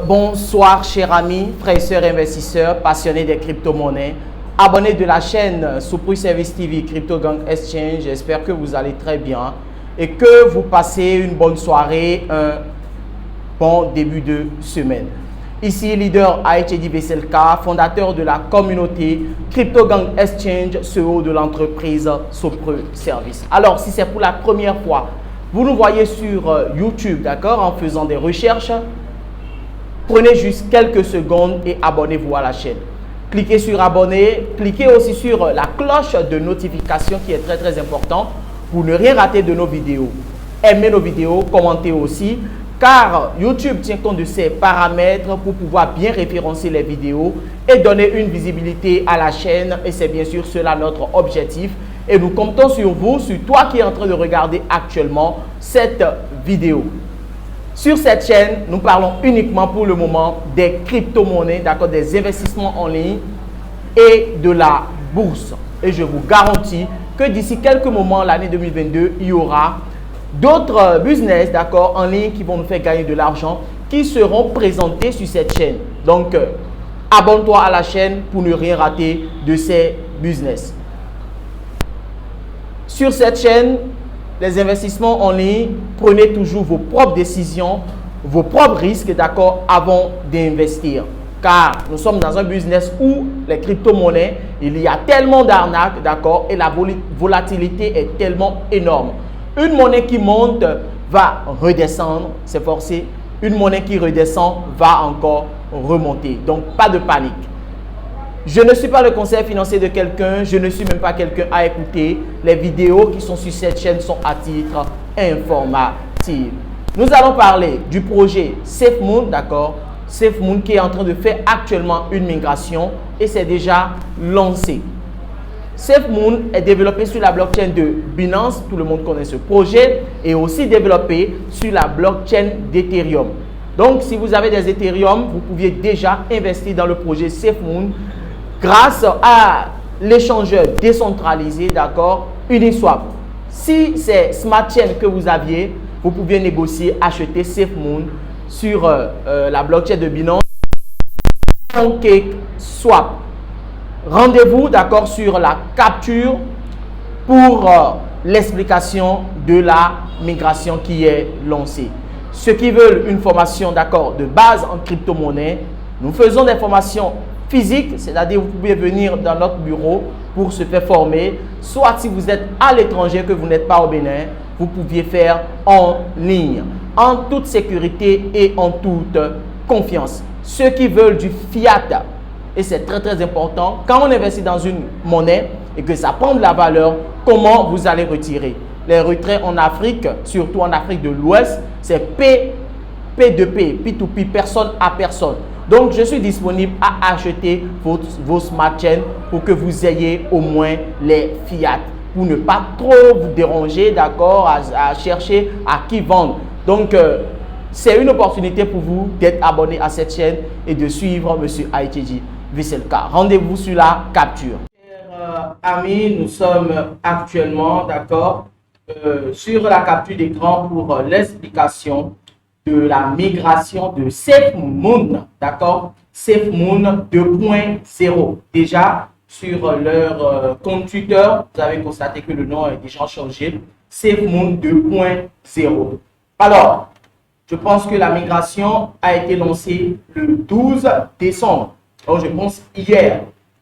Bonsoir chers amis, frères et sœurs investisseurs, passionnés des crypto-monnaies, abonnés de la chaîne Supri Service TV Crypto Gang Exchange. J'espère que vous allez très bien et que vous passez une bonne soirée, un bon début de semaine. Ici, leader Aïtchedi Vesselka, fondateur de la communauté Crypto Gang Exchange, CEO de l'entreprise Supri Service. Alors, si c'est pour la première fois, vous nous voyez sur YouTube, d'accord, en faisant des recherches, prenez juste quelques secondes et abonnez-vous à la chaîne. Cliquez sur abonner, cliquez aussi sur la cloche de notification qui est très important pour ne rien rater de nos vidéos. Aimez nos vidéos, commentez aussi, car YouTube tient compte de ces paramètres pour pouvoir bien référencer les vidéos et donner une visibilité à la chaîne. Et c'est bien sûr cela notre objectif. Et nous comptons sur vous, sur toi qui es en train de regarder actuellement cette vidéo. Sur cette chaîne, nous parlons uniquement pour le moment des crypto-monnaies, d'accord, des investissements en ligne et de la bourse. Et je vous garantis que d'ici quelques moments, l'année 2022, il y aura d'autres business, d'accord, en ligne qui vont nous faire gagner de l'argent, qui seront présentés sur cette chaîne. Donc, abonne-toi à la chaîne pour ne rien rater de ces business. Sur cette chaîne, les investissements en ligne, prenez toujours vos propres décisions, vos propres risques, d'accord, avant d'investir. Car nous sommes dans un business où les crypto-monnaies, il y a tellement d'arnaques, d'accord, et la volatilité est tellement énorme. Une monnaie qui monte va redescendre, c'est forcé. Une monnaie qui redescend va encore remonter. Donc, pas de panique. Je ne suis pas le conseil financier de quelqu'un, je ne suis même pas quelqu'un à écouter. Les vidéos qui sont sur cette chaîne sont à titre informatif. Nous allons parler du projet SafeMoon, d'accord? SafeMoon qui est en train de faire actuellement une migration et c'est déjà lancé. SafeMoon est développé sur la blockchain de Binance, tout le monde connaît ce projet, et aussi développé sur la blockchain d'Ethereum. Donc, si vous avez des Ethereum, vous pouviez déjà investir dans le projet SafeMoon grâce à l'échangeur décentralisé, d'accord, Uniswap. Si c'est Smart Chain que vous aviez, vous pouviez négocier, acheter SafeMoon sur la blockchain de Binance, PancakeSwap. Rendez-vous, d'accord, sur la capture pour l'explication de la migration qui est lancée. Ceux qui veulent une formation, d'accord, de base en crypto-monnaie, nous faisons des formations physiques, c'est-à-dire vous pouvez venir dans notre bureau pour se faire former. Soit si vous êtes à l'étranger, que vous n'êtes pas au Bénin, vous pouviez faire en ligne, en toute sécurité et en toute confiance. Ceux qui veulent du fiat, et c'est très important, quand on investit dans une monnaie et que ça prend de la valeur, comment vous allez retirer? Les retraits en Afrique, surtout en Afrique de l'Ouest, c'est P2P, P2P, personne à personne. Donc, je suis disponible à acheter vos smart chains pour que vous ayez au moins les fiat, pour ne pas trop vous déranger, d'accord, à chercher à qui vendre. Donc, c'est une opportunité pour vous d'être abonné à cette chaîne et de suivre M. Aïtchedi Vesselka. Rendez-vous sur la capture. Chers amis, nous sommes actuellement, d'accord, sur la capture d'écran pour l'explication de la migration de SafeMoon, d'accord, SafeMoon 2.0. Déjà, sur leur compte Twitter, vous avez constaté que le nom est déjà changé, SafeMoon 2.0. Alors, je pense que la migration a été lancée le 12 décembre. Donc, je pense hier.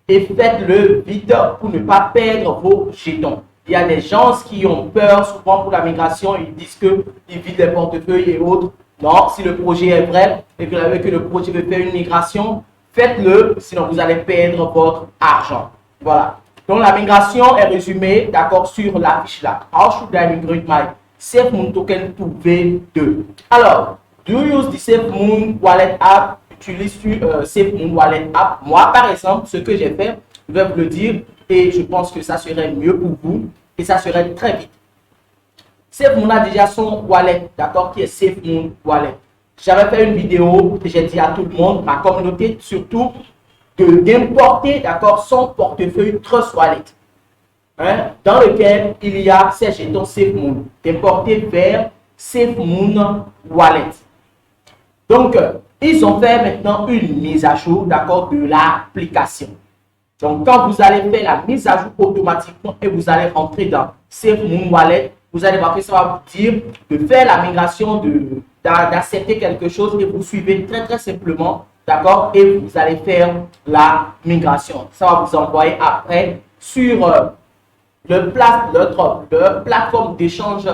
Et faites-le vite pour ne pas perdre vos jetons. Il y a des gens qui ont peur souvent pour la migration. Ils disent qu'ils vident les portefeuilles et autres. Non, si le projet est vrai et que le projet veut faire une migration, faites-le, sinon vous allez perdre votre argent. Voilà. Donc, la migration est résumée, d'accord, sur la fiche là. How should I migrate my SafeMoon token to V2? Alors, do you use the SafeMoon Wallet app? Utilise-tu SafeMoon Wallet app? Moi, par exemple, ce que j'ai fait, je vais vous le dire et je pense que ça serait mieux pour vous et ça serait très vite. SafeMoon a déjà son wallet, d'accord, qui est SafeMoon Wallet. J'avais fait une vidéo que j'ai dit à tout le monde, ma communauté surtout, d'importer, d'accord, son portefeuille Trust Wallet, hein, dans lequel il y a ces jetons SafeMoon, d'importer vers SafeMoon Wallet. Donc, ils ont fait maintenant une mise à jour, d'accord, de l'application. Donc, quand vous allez faire la mise à jour automatiquement et vous allez rentrer dans SafeMoon Wallet, vous allez voir que ça va vous dire de faire la migration, d'accepter quelque chose et vous suivez très simplement, d'accord, et vous allez faire la migration. Ça va vous envoyer après sur le plateforme d'échange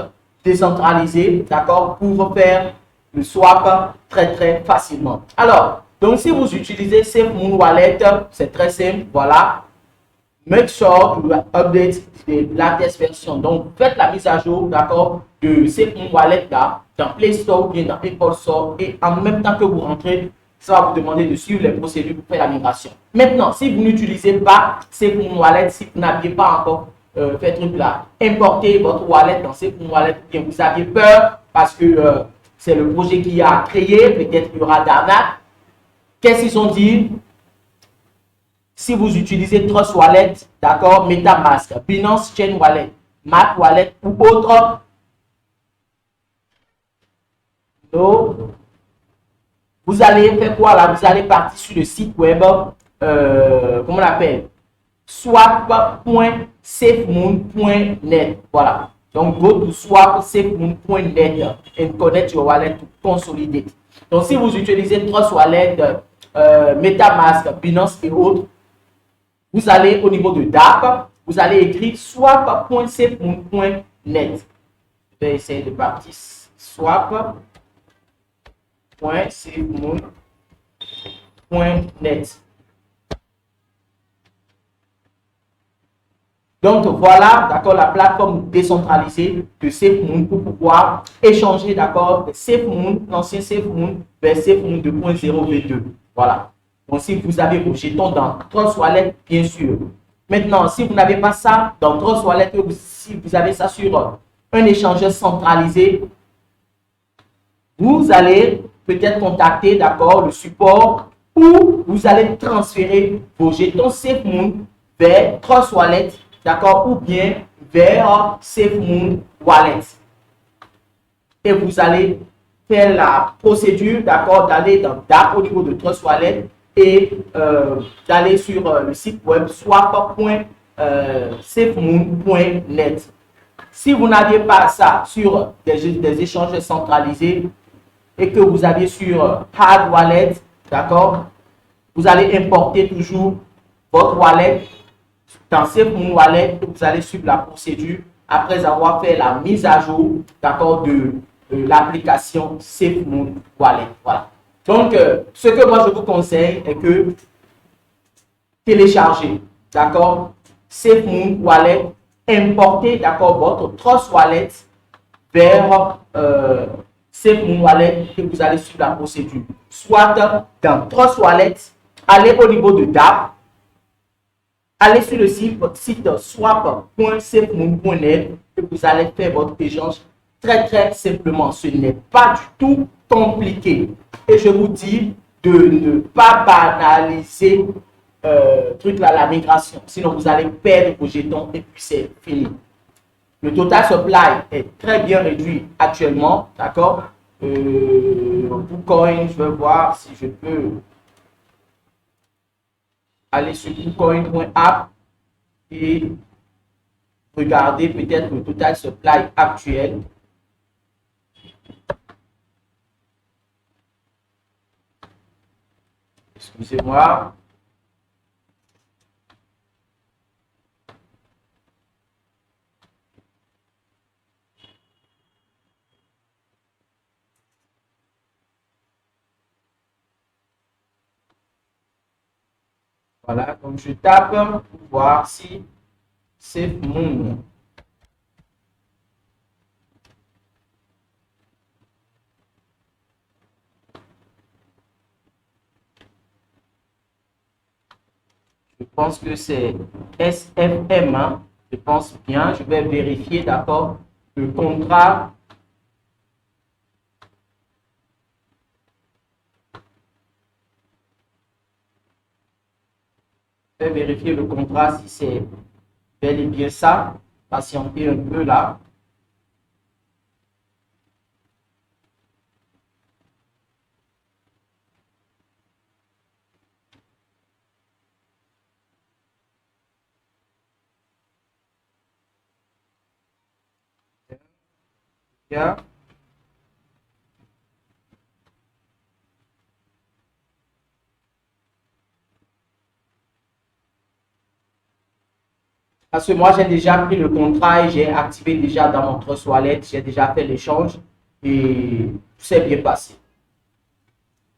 décentralisé, d'accord, pour faire le swap très facilement. Alors, donc si vous utilisez SafeMoon Wallet, c'est très simple, voilà. Make sure to update the latest version. Donc, faites la mise à jour, d'accord, de SafeMoon Wallet là, dans Play Store ou bien dans Apple Store. Et en même temps que vous rentrez, ça va vous demander de suivre les procédures pour faire la migration. Maintenant, si vous n'utilisez pas SafeMoon Wallet, si vous n'aviez pas encore fait truc là, importez votre wallet dans SafeMoon Wallet, ou bien vous aviez peur parce que c'est le projet qui a créé, peut-être qu'il y aura d'arnaque. Qu'est-ce qu'ils ont dit? Si vous utilisez Trust Wallet, d'accord, MetaMask, Binance Chain Wallet, Mac Wallet ou autre, vous allez faire quoi là? Vous allez partir sur le site web, comment on l'appelle? swap.safemoon.net. Voilà. Donc, go to swap.safemoon.net and connect your wallet to consolidate. Donc, si vous utilisez Trust Wallet, MetaMask, Binance et autres, vous allez au niveau de DApp, vous allez écrire swap.safemoon.net. Je vais essayer de partir swap.safemoon.net. Donc voilà, d'accord, la plateforme décentralisée de SafeMoon pour pouvoir échanger, d'accord, SafeMoon, l'ancien SafeMoon vers SafeMoon 2.0 V2. Voilà. Donc si vous avez vos jetons dans Trust Wallet, bien sûr. Maintenant, si vous n'avez pas ça dans Trust Wallet, si vous avez ça sur un échangeur centralisé, vous allez peut-être contacter, d'accord, le support, ou vous allez transférer vos jetons SafeMoon vers Trust Wallet, d'accord, ou bien vers SafeMoon Wallet. Et vous allez faire la procédure, d'accord, d'aller dans DApp au niveau de Trust Wallet et d'aller sur le site web swap.safemoon.net. Si vous n'aviez pas ça sur des échanges centralisés et que vous aviez sur Hard Wallet, d'accord, vous allez importer toujours votre wallet dans SafeMoon Wallet et vous allez suivre la procédure après avoir fait la mise à jour, d'accord, de l'application SafeMoon Wallet. Voilà. Donc, ce que moi je vous conseille est que téléchargez, d'accord, SafeMoon Wallet, importez, d'accord, votre Trust Wallet vers SafeMoon Wallet et vous allez suivre la procédure. Soit dans Trust Wallet, allez au niveau de DApp, allez sur le site swap.safemoon.net et vous allez faire votre échange très simplement. Ce n'est pas du tout compliqué. Et je vous dis de ne pas banaliser la migration. Sinon, vous allez perdre vos jetons et puis c'est fini. Le total supply est très bien réduit actuellement. D'accord? KuCoin, je vais voir si je peux aller sur KuCoin.app et regarder peut-être le total supply actuel. Excusez-moi. Voilà, donc je tape pour voir si SafeMoon. Je pense que c'est SFM, hein? Je pense bien. Je vais vérifier, d'accord, le contrat. Je vais vérifier le contrat si c'est bel et bien ça. Patientez un peu là. Bien. Parce que moi, j'ai déjà pris le contrat et j'ai activé déjà dans mon trust wallet, j'ai déjà fait l'échange et tout s'est bien passé.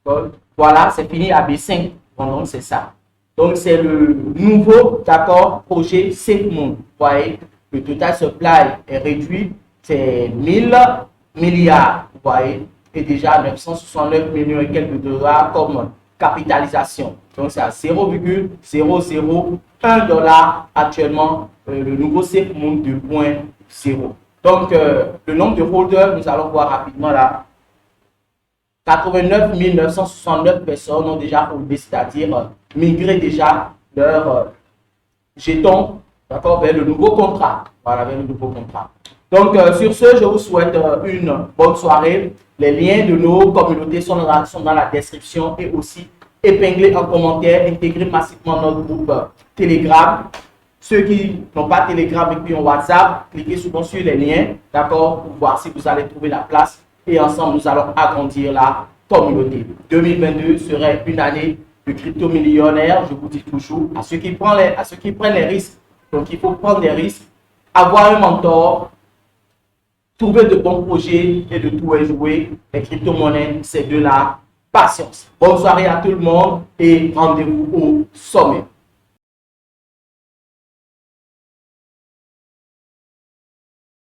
Donc, voilà, c'est fini à B5. Donc, c'est ça. Donc, c'est le nouveau, d'accord, projet SafeMoon. Vous voyez, le total supply est réduit, c'est 1000 milliards, vous voyez, et déjà 969 millions et quelques dollars comme capitalisation. Donc, c'est à 0,001 dollar actuellement, le nouveau SafeMoon 2.0. Donc, le nombre de holders, nous allons voir rapidement là. 89 969 personnes ont déjà holdé, c'est-à-dire migré déjà leur jetons, d'accord, vers le nouveau contrat. Voilà, vers le nouveau contrat. Donc, sur ce, je vous souhaite une bonne soirée. Les liens de nos communautés sont dans la description et aussi épinglés en commentaire. Intégrez massivement notre groupe Telegram. Ceux qui n'ont pas Telegram et qui ont WhatsApp, cliquez souvent sur les liens, d'accord, pour voir si vous allez trouver la place. Et ensemble, nous allons agrandir la communauté. 2022 serait une année de crypto-millionnaire, je vous dis toujours, à ceux qui prennent les risques. Donc, il faut prendre des risques, avoir un mentor, trouver de bons projets et de tout jouer. Les crypto-monnaies, c'est de la patience. Bonne soirée à tout le monde et rendez-vous au sommet.